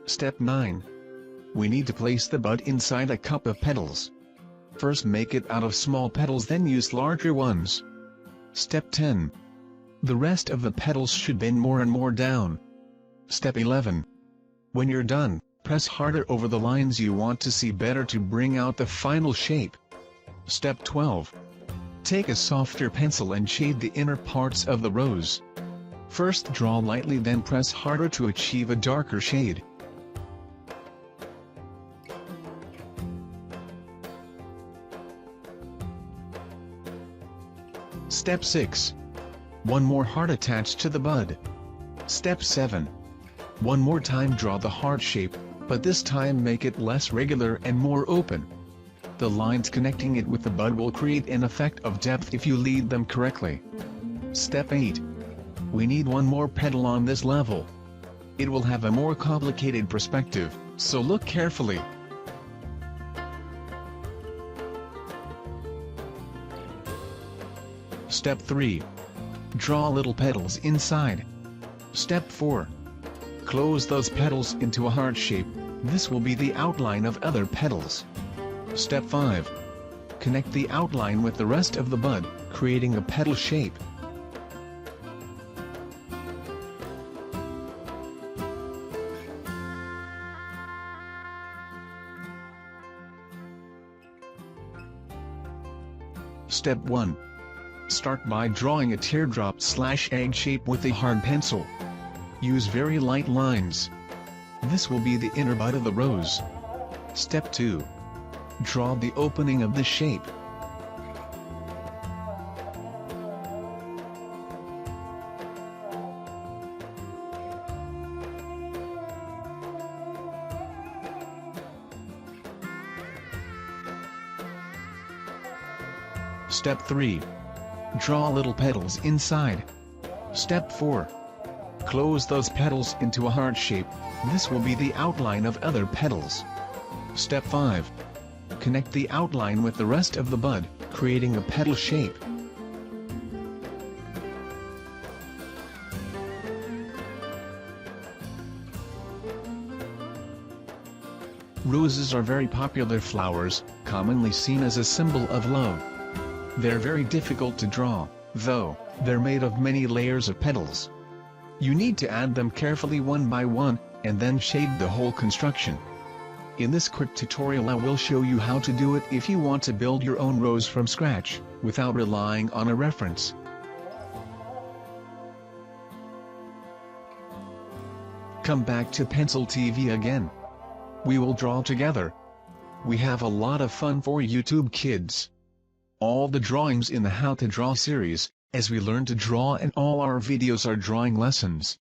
Step 9. We need to place the bud inside a cup of petals. First make it out of small petals, then use larger ones. Step 10. The rest of the petals should bend more and more down. Step 11. When you're done, press harder over the lines you want to see better to bring out the final shape. Step 12. Take a softer pencil and shade the inner parts of the rose. First draw lightly, then press harder to achieve a darker shade. Step 6. One more heart attached to the bud. Step 7. One more time draw the heart shape, but this time make it less regular and more open. The lines connecting it with the bud will create an effect of depth if you lead them correctly. Step 8. We need one more petal on this level. It will have a more complicated perspective, so look carefully. Step 3. Draw little petals inside. Step 4. Close those petals into a heart shape. This will be the outline of other petals. Step 5. Connect the outline with the rest of the bud, creating a petal shape. Step 1. Start by drawing a teardrop/egg shape with a hard pencil. Use very light lines. This will be the inner bud of the rose. Step 2. Draw the opening of the shape. Step 3. Draw little petals inside. Step 4. Close those petals into a heart shape. This will be the outline of other petals. Step 5. Connect the outline with the rest of the bud, creating a petal shape. Roses are very popular flowers, commonly seen as a symbol of love. They're very difficult to draw, though. They're made of many layers of petals. You need to add them carefully one by one, and then shade the whole construction. In this quick tutorial I will show you how to do it if you want to build your own rose from scratch, without relying on a reference. Come back to Pencil TV again. We will draw together. We have a lot of fun for YouTube kids. All the drawings in the How to Draw series, as we learn to draw, and all our videos are drawing lessons.